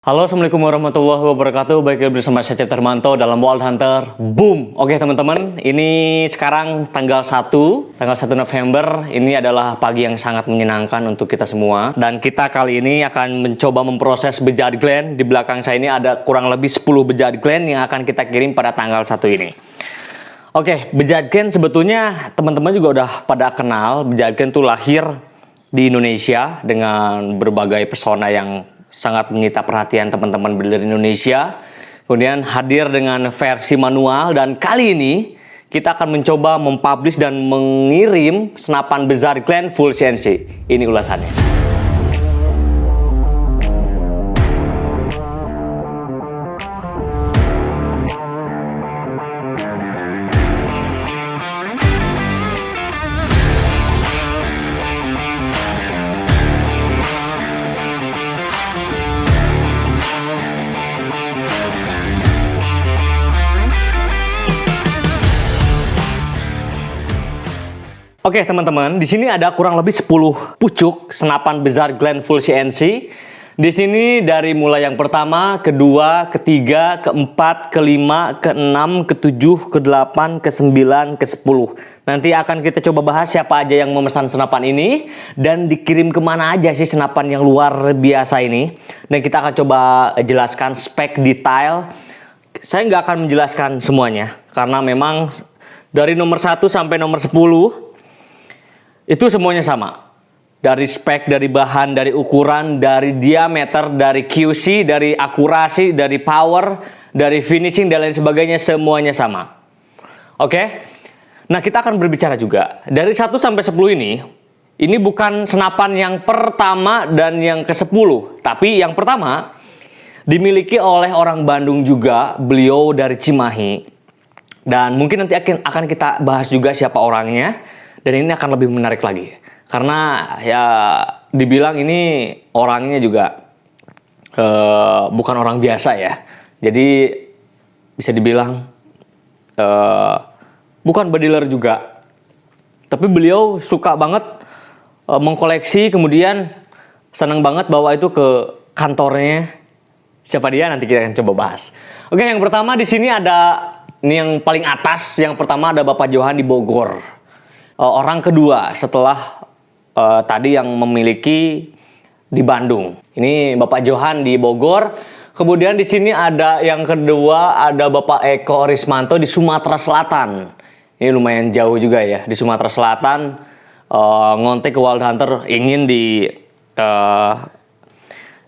Halo, assalamualaikum warahmatullahi wabarakatuh. Baik bersama saya Cep Termanto dalam Wild Hunter. Boom. Oke teman-teman, ini sekarang tanggal 1 November. Ini adalah pagi yang sangat menyenangkan untuk kita semua. Dan kita kali ini akan mencoba memproses bejat gland. Di belakang saya ini ada kurang lebih 10 bejat gland yang akan kita kirim pada tanggal 1 ini. Oke, bejat gland sebetulnya teman-teman juga udah pada kenal. Bejat gland itu lahir di Indonesia dengan berbagai pesona yang sangat menyita perhatian teman-teman breeder Indonesia. Kemudian hadir dengan versi manual, dan kali ini kita akan mencoba mempublish dan mengirim senapan bejat gland full CNC. Ini ulasannya. Oke teman-teman, di sini ada kurang lebih 10 pucuk senapan bejat gland full CNC. Di sini dari mulai yang pertama, kedua, ketiga, keempat, kelima, keenam, ketujuh, kedelapan, ke-9, ke-10. Nanti akan kita coba bahas siapa aja yang memesan senapan ini dan dikirim kemana aja sih senapan yang luar biasa ini. Dan kita akan coba jelaskan spek detail. Saya nggak akan menjelaskan semuanya karena memang dari nomor 1 sampai nomor 10 itu semuanya sama. Dari spek, dari bahan, dari ukuran, dari diameter, dari QC, dari akurasi, dari power, dari finishing, dan lain sebagainya, semuanya sama. Oke? Nah, kita akan berbicara juga. Dari 1 sampai 10 ini bukan senapan yang pertama dan yang ke-10. Tapi yang pertama, dimiliki oleh orang Bandung juga, beliau dari Cimahi. Dan mungkin nanti akan kita bahas juga siapa orangnya. Dan ini akan lebih menarik lagi. Karena ya dibilang ini orangnya juga bukan orang biasa ya. Jadi bisa dibilang bukan bediler juga. Tapi beliau suka banget mengkoleksi, kemudian senang banget bawa itu ke kantornya. Siapa dia nanti kita akan coba bahas. Oke, yang pertama di sini ada, ini yang paling atas, yang pertama ada Bapak Johan di Bogor. Orang kedua setelah tadi yang memiliki di Bandung. Ini Bapak Johan di Bogor. Kemudian di sini ada yang kedua, ada Bapak Eko Rismanto di Sumatera Selatan. Ini lumayan jauh juga ya, di Sumatera Selatan. Ngontek ke Wild Hunter, ingin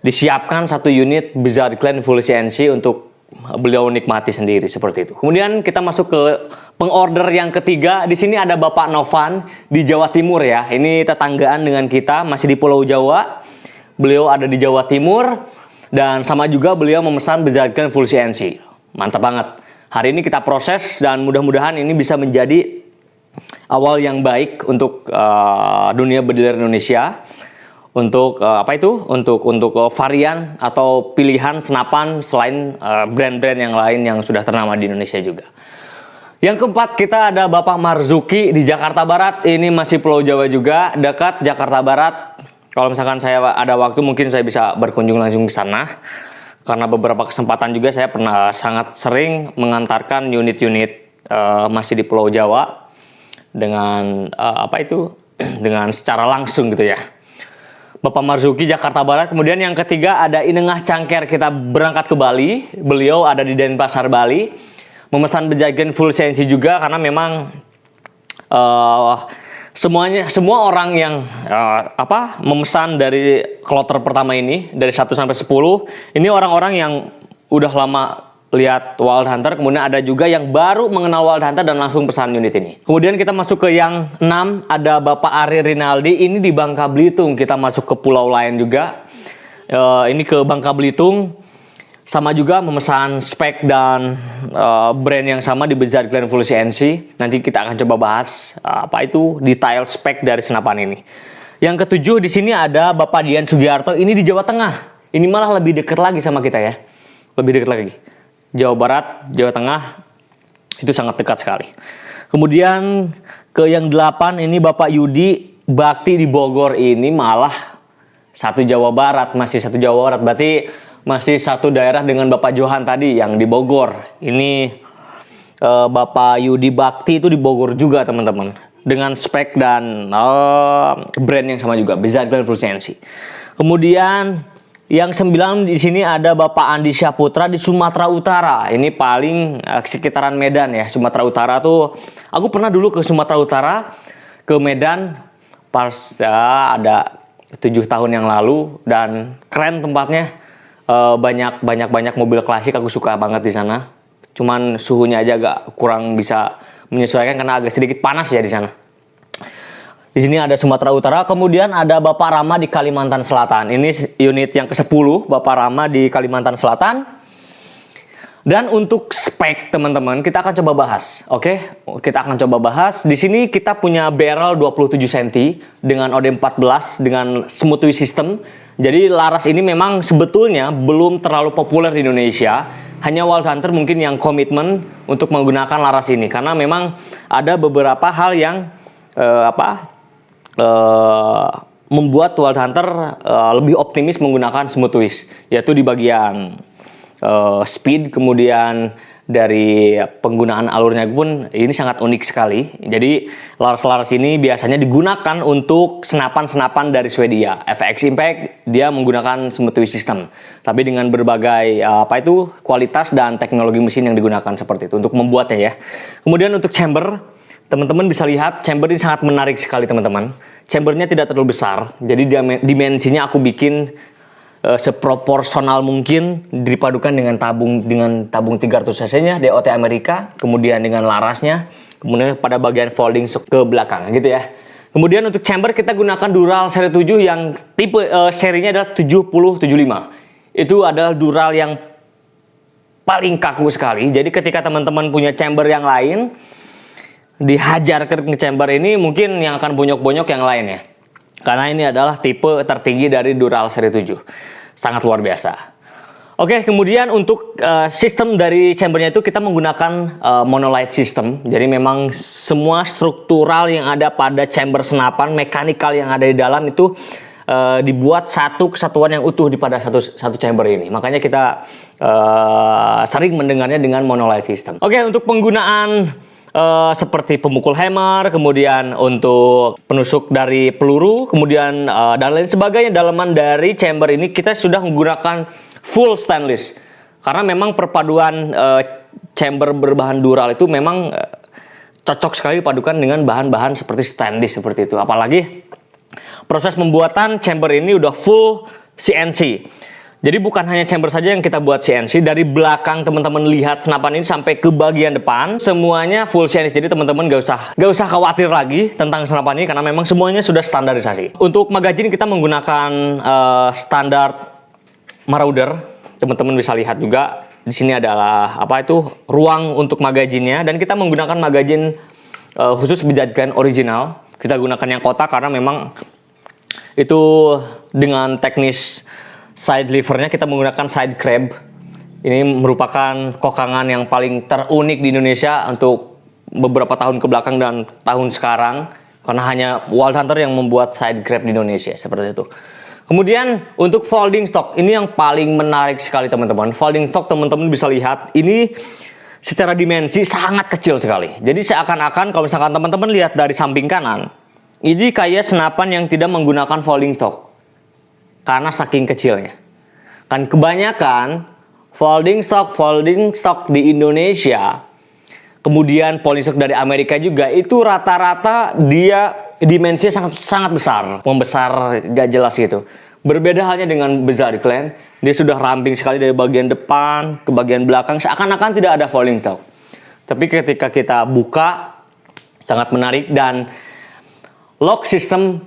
disiapkan satu unit bejat gland full CNC untuk beliau nikmati sendiri seperti itu. Kemudian kita masuk ke pengorder yang ketiga. Di sini ada Bapak Novan di Jawa Timur ya. Ini tetanggaan dengan kita, masih di Pulau Jawa. Beliau ada di Jawa Timur dan sama juga beliau memesan bejat gland full CNC. Mantap banget. Hari ini kita proses dan mudah-mudahan ini bisa menjadi awal yang baik untuk dunia bediler Indonesia. Untuk Untuk varian atau pilihan senapan selain brand-brand yang lain yang sudah ternama di Indonesia juga. Yang keempat kita ada Bapak Marzuki di Jakarta Barat. Ini masih Pulau Jawa juga, dekat Jakarta Barat. Kalau misalkan saya ada waktu mungkin saya bisa berkunjung langsung ke sana. Karena beberapa kesempatan juga saya pernah sangat sering mengantarkan unit-unit masih di Pulau Jawa dengan dengan secara langsung gitu ya. Bapak Marzuki Jakarta Barat. Kemudian yang ketiga ada Inengah Cangker, kita berangkat ke Bali. Beliau ada di Denpasar, Bali. Memesan bejat gland full CNC juga karena memang semua orang yang memesan dari kloter pertama ini dari 1 sampai 10 ini orang-orang yang udah lama lihat Wild Hunter, kemudian ada juga yang baru mengenal Wild Hunter dan langsung pesan unit ini. Kemudian kita masuk ke yang 6, ada Bapak Ari Rinaldi, ini di Bangka Belitung. Kita masuk ke pulau lain juga. Ini ke Bangka Belitung, sama juga memesan spek dan brand yang sama di bejat gland full CNC. Nanti kita akan coba bahas detail spek dari senapan ini. Yang ketujuh di sini ada Bapak Dian Sugiarto, ini di Jawa Tengah. Ini malah lebih dekat lagi sama kita ya. Lebih dekat lagi. Jawa Barat, Jawa Tengah, itu sangat dekat sekali. Kemudian ke yang 8 ini Bapak Yudi Bakti di Bogor, ini malah satu Jawa Barat, masih satu Jawa Barat. Berarti masih satu daerah dengan Bapak Johan tadi yang di Bogor. Ini Bapak Yudi Bakti itu di Bogor juga teman-teman, dengan spek dan brand yang sama juga, Bizard Glenn Full CNC. Kemudian yang 9 di sini ada Bapak Andi Syaputra di Sumatera Utara. Ini paling sekitaran Medan ya. Sumatera Utara tuh, aku pernah dulu ke Sumatera Utara, ke Medan pas ada 7 tahun yang lalu, dan keren tempatnya. Banyak mobil klasik, aku suka banget di sana. Cuman suhunya aja agak kurang bisa menyesuaikan karena agak sedikit panas ya di sana. Di sini ada Sumatera Utara, kemudian ada Bapak Rama di Kalimantan Selatan. Ini unit yang ke-10 Bapak Rama di Kalimantan Selatan. Dan untuk spek teman-teman, kita akan coba bahas. Oke, kita akan coba bahas. Di sini kita punya barrel 27 cm dengan OD14 dengan smooth twist system. Jadi laras ini memang sebetulnya belum terlalu populer di Indonesia. Hanya Wild Hunter mungkin yang komitmen untuk menggunakan laras ini, karena memang ada beberapa hal yang membuat Wild Hunter lebih optimis menggunakan smooth twist, yaitu di bagian speed, kemudian dari penggunaan alurnya pun ini sangat unik sekali. Jadi laras-laras ini biasanya digunakan untuk senapan-senapan dari Swedia. FX Impact dia menggunakan smooth twist system, tapi dengan berbagai kualitas dan teknologi mesin yang digunakan seperti itu untuk membuatnya ya. Kemudian untuk chamber, teman-teman bisa lihat chamber ini sangat menarik sekali teman-teman. Chambernya tidak terlalu besar, jadi dimensinya aku bikin seproporsional mungkin, dipadukan dengan tabung 300 cc-nya DOT Amerika, kemudian dengan larasnya, kemudian pada bagian folding ke belakang gitu ya. Kemudian untuk chamber kita gunakan Dural seri 7 yang tipe serinya adalah 7075. Itu adalah Dural yang paling kaku sekali. Jadi ketika teman-teman punya chamber yang lain, dihajar ke chamber ini mungkin yang akan bonyok-bonyok yang lain ya. Karena ini adalah tipe tertinggi dari Dural seri 7. Sangat luar biasa. Oke, kemudian untuk sistem dari chambernya itu kita menggunakan monolith system. Jadi memang semua struktural yang ada pada chamber senapan, mekanikal yang ada di dalam itu dibuat satu kesatuan yang utuh di pada satu chamber ini. Makanya kita sering mendengarnya dengan monolith system. Oke, untuk penggunaan seperti pemukul hammer, kemudian untuk penusuk dari peluru, kemudian dan lain sebagainya, dalaman dari chamber ini kita sudah menggunakan full stainless. Karena memang perpaduan chamber berbahan dural itu memang cocok sekali dipadukan dengan bahan-bahan seperti stainless seperti itu. Apalagi proses pembuatan chamber ini udah full CNC. Jadi bukan hanya chamber saja yang kita buat CNC, dari belakang teman-teman lihat senapan ini sampai ke bagian depan semuanya full CNC. Jadi teman-teman gak usah khawatir lagi tentang senapan ini karena memang semuanya sudah standarisasi. Untuk magazine kita menggunakan standar Marauder. Teman-teman bisa lihat juga di sini adalah ruang untuk magazinnya, dan kita menggunakan magazine khusus Bizard Glenn original. Kita gunakan yang kotak karena memang itu dengan teknis side levernya kita menggunakan side crab. Ini merupakan kokangan yang paling terunik di Indonesia untuk beberapa tahun ke belakang dan tahun sekarang, karena hanya Wild Hunter yang membuat side crab di Indonesia seperti itu. Kemudian untuk folding stock, ini yang paling menarik sekali teman-teman. Folding stock teman-teman bisa lihat ini secara dimensi sangat kecil sekali. Jadi seakan-akan kalau misalkan teman-teman lihat dari samping kanan, ini kayak senapan yang tidak menggunakan folding stock. Karena saking kecilnya. Kan kebanyakan folding stock di Indonesia, kemudian folding stock dari Amerika juga, itu rata-rata dia dimensinya sangat besar. Membesar gak jelas gitu. Berbeda halnya dengan Bizard Glenn, dia sudah ramping sekali dari bagian depan ke bagian belakang, seakan-akan tidak ada folding stock. Tapi ketika kita buka, sangat menarik, dan lock system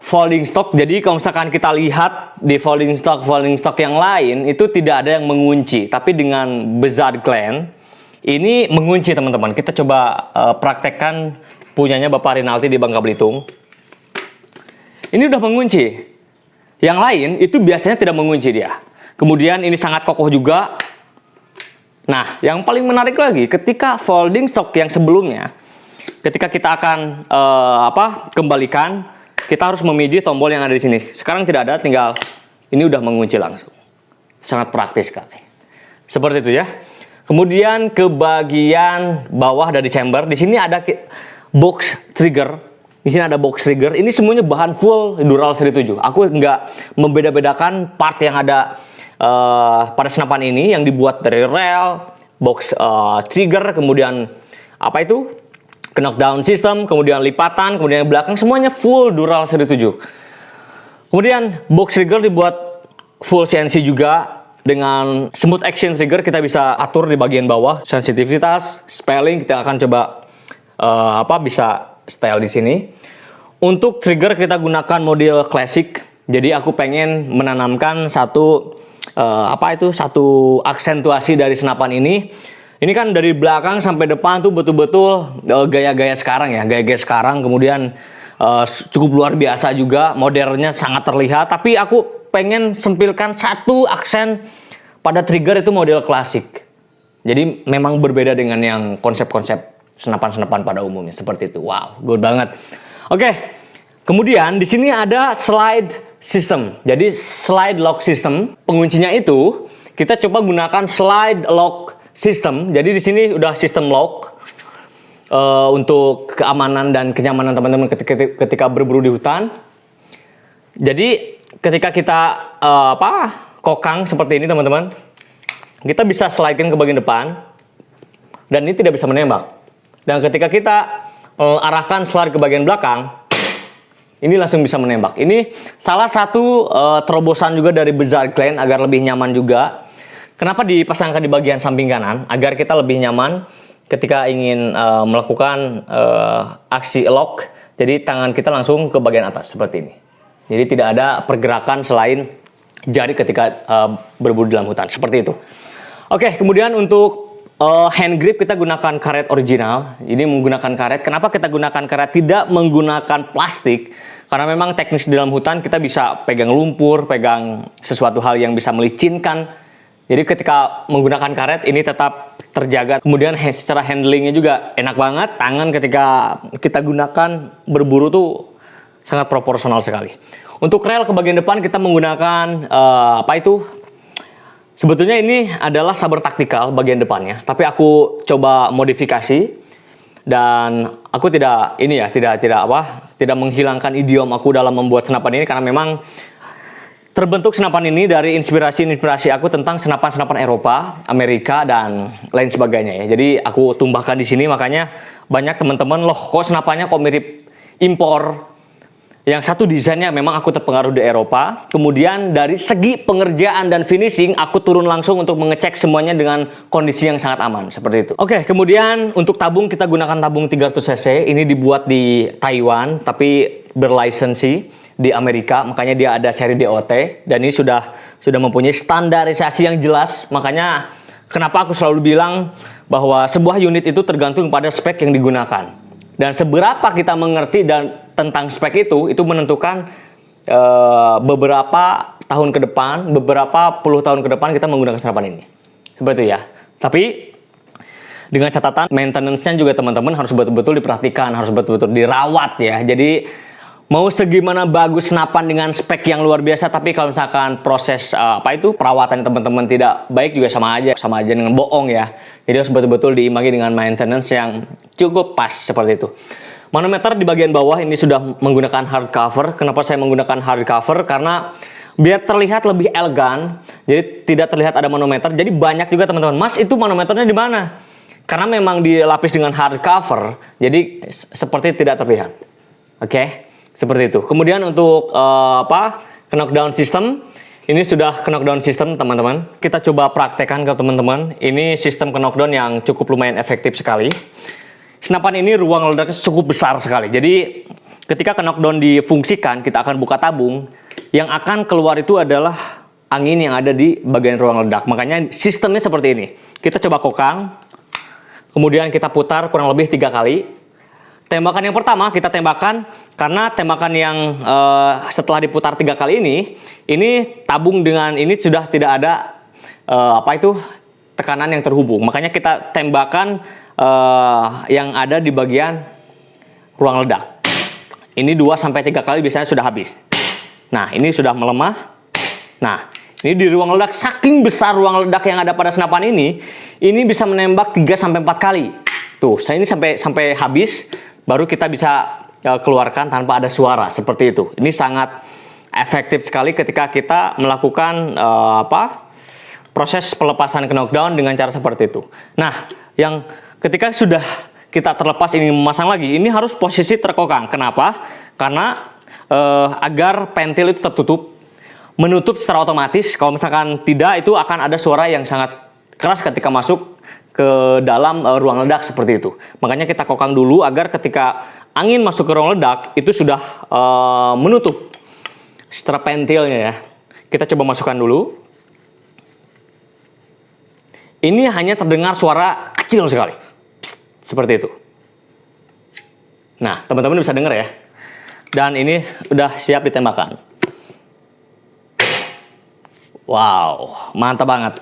folding stock. Jadi kalau misalkan kita lihat di folding stock yang lain itu tidak ada yang mengunci, tapi dengan Bizard Glenn ini mengunci teman-teman. Kita coba praktekkan punyanya Bapak Rinaldi di Bangka Belitung. Ini udah mengunci. Yang lain itu biasanya tidak mengunci dia. Kemudian ini sangat kokoh juga. Nah, yang paling menarik lagi, ketika folding stock yang sebelumnya, ketika kita akan kembalikan, kita harus memijit tombol yang ada di sini. Sekarang tidak ada, tinggal ini udah mengunci langsung. sangat praktis sekali. Seperti itu ya. Kemudian ke bagian bawah dari chamber, di sini ada box trigger. Di sini ada box trigger. Ini semuanya bahan full dural seri 7. Aku nggak membeda-bedakan part yang ada pada senapan ini yang dibuat dari rel, box trigger, kemudian apa itu? Knockdown system, kemudian lipatan, kemudian belakang semuanya full dural seri 7. Kemudian box trigger dibuat full CNC juga dengan smooth action trigger. Kita bisa atur di bagian bawah sensitivitas, spelling kita akan coba bisa style di sini. Untuk trigger kita gunakan model classic. Jadi aku pengen menanamkan satu aksentuasi dari senapan ini. Ini kan dari belakang sampai depan tuh betul-betul gaya-gaya sekarang ya, gaya-gaya sekarang. Kemudian cukup luar biasa juga, modernnya sangat terlihat. Tapi aku pengen sempilkan satu aksen pada trigger itu model klasik. Jadi memang berbeda dengan yang konsep-konsep senapan-senapan pada umumnya seperti itu. Wow, good banget. Oke, kemudian di sini ada slide system. Jadi slide lock system, penguncinya itu kita coba gunakan slide lock system. Jadi di sini udah sistem lock untuk keamanan dan kenyamanan teman-teman ketika berburu di hutan. Jadi ketika kita kokang seperti ini teman-teman, kita bisa slide-in ke bagian depan dan ini tidak bisa menembak. Dan ketika kita arahkan slide ke bagian belakang, ini langsung bisa menembak. Ini salah satu terobosan juga dari Bizarre Clan agar lebih nyaman juga. Kenapa dipasangkan di bagian samping kanan? Agar kita lebih nyaman ketika ingin melakukan aksi lock. Jadi tangan kita langsung ke bagian atas seperti ini. Jadi tidak ada pergerakan selain jari ketika berburu dalam hutan. Seperti itu. Oke, kemudian untuk hand grip kita gunakan karet original. Ini menggunakan karet. Kenapa kita gunakan karet? Tidak menggunakan plastik. Karena memang teknis di dalam hutan kita bisa pegang lumpur, pegang sesuatu hal yang bisa melicinkan. Jadi ketika menggunakan karet ini tetap terjaga. Kemudian secara handlingnya juga enak banget. Tangan ketika kita gunakan berburu tuh sangat proporsional sekali. Untuk rel ke bagian depan kita menggunakan sebetulnya ini adalah saber taktikal bagian depannya, tapi aku coba modifikasi dan aku tidak menghilangkan idiom aku dalam membuat senapan ini karena memang terbentuk senapan ini dari inspirasi aku tentang senapan-senapan Eropa, Amerika dan lain sebagainya ya. Jadi aku tumbahkan di sini, makanya banyak teman-teman loh kok senapannya kok mirip impor. Yang satu desainnya memang aku terpengaruh di Eropa. Kemudian dari segi pengerjaan dan finishing aku turun langsung untuk mengecek semuanya dengan kondisi yang sangat aman seperti itu. Oke, kemudian untuk tabung kita gunakan tabung 300 cc. Ini dibuat di Taiwan tapi berlisensi di Amerika, makanya dia ada seri DOT dan ini sudah mempunyai standarisasi yang jelas. Makanya kenapa aku selalu bilang bahwa sebuah unit itu tergantung pada spek yang digunakan. Dan seberapa kita mengerti tentang spek itu menentukan beberapa tahun ke depan, beberapa puluh tahun ke depan kita menggunakan senapan ini. Seperti itu ya. Tapi dengan catatan maintenance-nya juga teman-teman harus betul-betul diperhatikan, harus betul-betul dirawat ya. Jadi mau segimana bagus senapan dengan spek yang luar biasa, tapi kalau misalkan proses perawatan teman-teman tidak baik juga sama aja dengan bohong ya. Jadi harus betul-betul diimbangi dengan maintenance yang cukup pas seperti itu. Manometer di bagian bawah ini sudah menggunakan hard cover. Kenapa saya menggunakan hard cover? Karena biar terlihat lebih elegan. Jadi tidak terlihat ada manometer. Jadi banyak juga teman-teman, Mas itu manometernya di mana? Karena memang dilapis dengan hard cover, jadi seperti tidak terlihat. Oke, seperti itu. Kemudian untuk knockdown system. Ini sudah knockdown system teman-teman. Kita coba praktekkan ke teman-teman. Ini sistem knockdown yang cukup lumayan efektif sekali. Senapan ini ruang ledaknya cukup besar sekali. Jadi ketika knockdown difungsikan, kita akan buka tabung. Yang akan keluar itu adalah angin yang ada di bagian ruang ledak. Makanya sistemnya seperti ini. Kita coba kokang. Kemudian kita putar kurang lebih 3 kali. Tembakan yang pertama kita tembakan karena tembakan yang setelah diputar 3 kali ini tabung dengan ini sudah tidak ada tekanan yang terhubung. Makanya kita tembakan yang ada di bagian ruang ledak. Ini 2-3 kali biasanya sudah habis. Nah, ini sudah melemah. Nah, Ini di ruang ledak, saking besar ruang ledak yang ada pada senapan ini bisa menembak 3-4 kali. Tuh, saya ini sampai habis, baru kita bisa keluarkan tanpa ada suara, seperti itu. Ini sangat efektif sekali ketika kita melakukan proses pelepasan ke knockdown dengan cara seperti itu. Nah, yang ketika sudah kita terlepas ini memasang lagi, ini harus posisi terkokang. Kenapa? Karena agar pentil itu tertutup, menutup secara otomatis. Kalau misalkan tidak, itu akan ada suara yang sangat keras ketika masuk ke dalam ruang ledak seperti itu. Makanya kita kokang dulu agar ketika angin masuk ke ruang ledak itu sudah menutup secara pentilnya ya. Kita coba masukkan dulu. Ini hanya terdengar suara kecil sekali, seperti itu. Nah, teman-teman bisa dengar ya. Dan ini udah siap ditembakkan. Wow, mantap banget.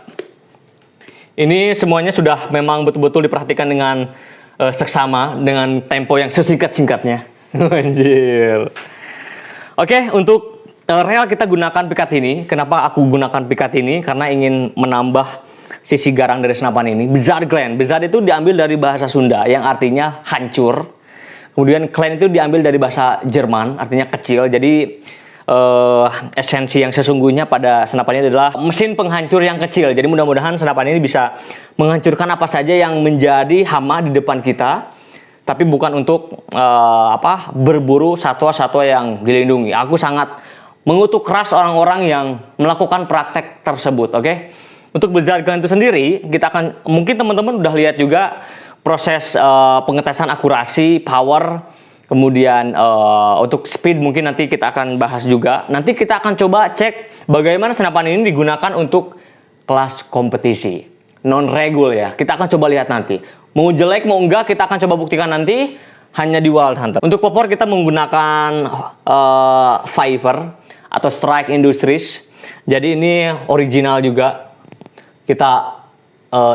Ini semuanya sudah memang betul-betul diperhatikan dengan seksama, dengan tempo yang sesingkat-singkatnya. Anjir. Oke, untuk rel kita gunakan pikat ini. Kenapa aku gunakan pikat ini? Karena ingin menambah sisi garang dari senapan ini. Bizarre Glen. Bizarre itu diambil dari bahasa Sunda yang artinya hancur. Kemudian Glen itu diambil dari bahasa Jerman, artinya kecil. Jadi esensi yang sesungguhnya pada senapan ini adalah mesin penghancur yang kecil. Jadi mudah-mudahan senapan ini bisa menghancurkan apa saja yang menjadi hama di depan kita, tapi bukan untuk berburu satwa-satwa yang dilindungi. Aku sangat mengutuk keras orang-orang yang melakukan praktek tersebut. Oke? Untuk Bizarre Glen itu sendiri, kita akan, mungkin teman-teman udah lihat juga proses pengetesan akurasi, power. Kemudian untuk speed mungkin nanti kita akan bahas juga. Nanti kita akan coba cek bagaimana senapan ini digunakan untuk kelas kompetisi. Non-regul ya. Kita akan coba lihat nanti. Mau jelek mau enggak kita akan coba buktikan nanti hanya di Wild Hunter. Untuk popor kita menggunakan Fiverr atau Strike Industries. Jadi ini original juga. Kita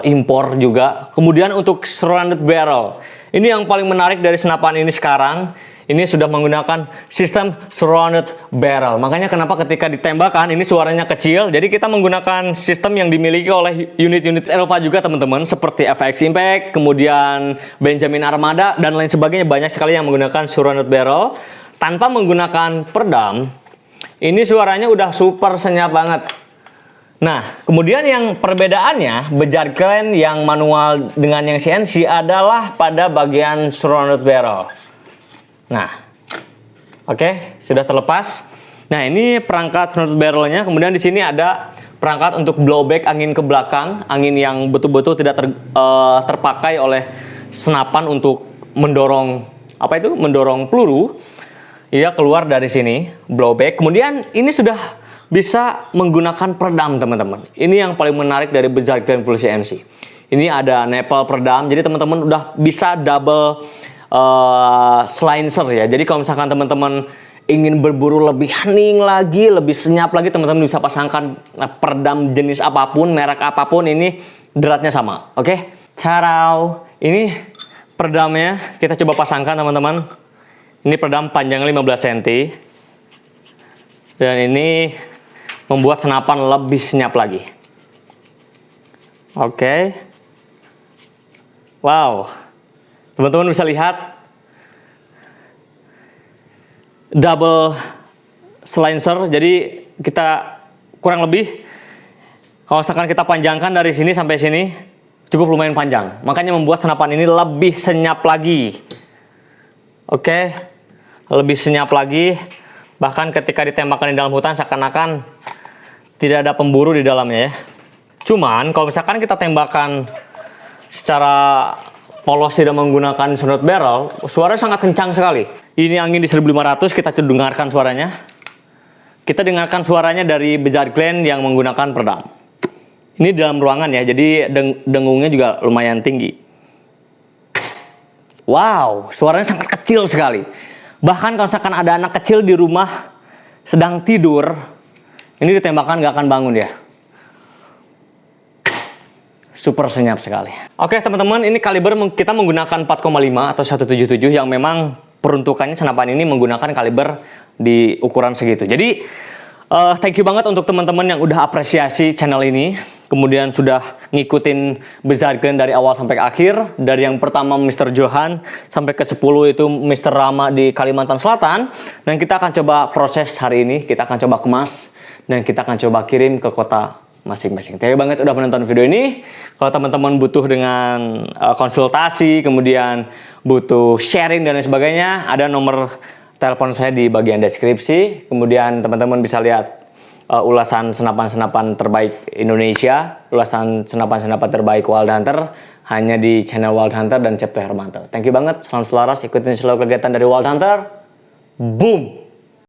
impor juga. Kemudian untuk surrounded barrel. Ini yang paling menarik dari senapan ini sekarang. Ini sudah menggunakan sistem surrounded barrel. Makanya kenapa ketika ditembakkan ini suaranya kecil. Jadi kita menggunakan sistem yang dimiliki oleh unit-unit Eropa juga teman-teman. Seperti FX Impact, kemudian Benjamin Armada, dan lain sebagainya. Banyak sekali yang menggunakan surrounded barrel. Tanpa menggunakan peredam, ini suaranya udah super senyap banget. Nah, kemudian yang perbedaannya Bizarre Glen yang manual dengan yang CNC adalah pada bagian surrounded barrel. Nah, oke, sudah terlepas. Nah, ini perangkat surrounded barrelnya. Kemudian di sini ada perangkat untuk blowback angin ke belakang, angin yang betul-betul tidak terpakai oleh senapan untuk mendorong mendorong peluru. Ia keluar dari sini, blowback. Kemudian ini sudah bisa menggunakan peredam teman-teman. Ini yang paling menarik dari Bizarre Glen Full CNC. Ini ada nipple peredam. Jadi teman-teman udah bisa double silencer ya. Jadi kalau misalkan teman-teman ingin berburu lebih hening lagi, lebih senyap lagi, teman-teman bisa pasangkan peredam jenis apapun, merek apapun, ini deratnya sama. Oke? Carau. Ini peredamnya kita coba pasangkan teman-teman. Ini peredam panjang 15 cm. Dan ini membuat senapan lebih senyap lagi. Oke. Wow. Teman-teman bisa lihat double silencer. Jadi kita kurang lebih kalau misalkan kita panjangkan dari sini sampai sini cukup lumayan panjang. Makanya membuat senapan ini lebih senyap lagi. Oke. Lebih senyap lagi. Bahkan ketika ditembakkan di dalam hutan seakan-akan tidak ada pemburu di dalamnya ya. Cuman kalau misalkan kita tembakan secara polos tidak menggunakan surrounded barrel, suaranya sangat kencang sekali. Ini angin di 1500, kita dengarkan suaranya. Kita dengarkan suaranya dari Bizarre Glen yang menggunakan peredam. Ini dalam ruangan ya, jadi dengungnya juga lumayan tinggi. Wow, suaranya sangat kecil sekali. Bahkan kalau misalkan ada anak kecil di rumah sedang tidur, ini ditembakkan nggak akan bangun ya. Super senyap sekali. Oke teman-teman, ini kaliber kita menggunakan 4,5 atau 177 yang memang peruntukannya senapan ini menggunakan kaliber di ukuran segitu. Jadi Thank you banget untuk teman-teman yang udah apresiasi channel ini, kemudian sudah ngikutin Bizarre Glenn dari awal sampai akhir, dari yang pertama Mr. Johan sampai ke 10 itu Mr. Rama di Kalimantan Selatan. Dan kita akan coba proses hari ini, kita akan coba kemas dan kita akan coba kirim ke kota masing-masing. Thank you banget udah menonton video ini. Kalau teman-teman butuh dengan konsultasi, kemudian butuh sharing dan lain sebagainya, ada nomor telepon saya di bagian deskripsi. Kemudian teman-teman bisa lihat ulasan senapan-senapan terbaik Indonesia, ulasan senapan-senapan terbaik Wild Hunter hanya di channel Wild Hunter dan Cipto Hermanto. Thank you banget, salam selaras, ikutin selalu kegiatan dari Wild Hunter. Boom!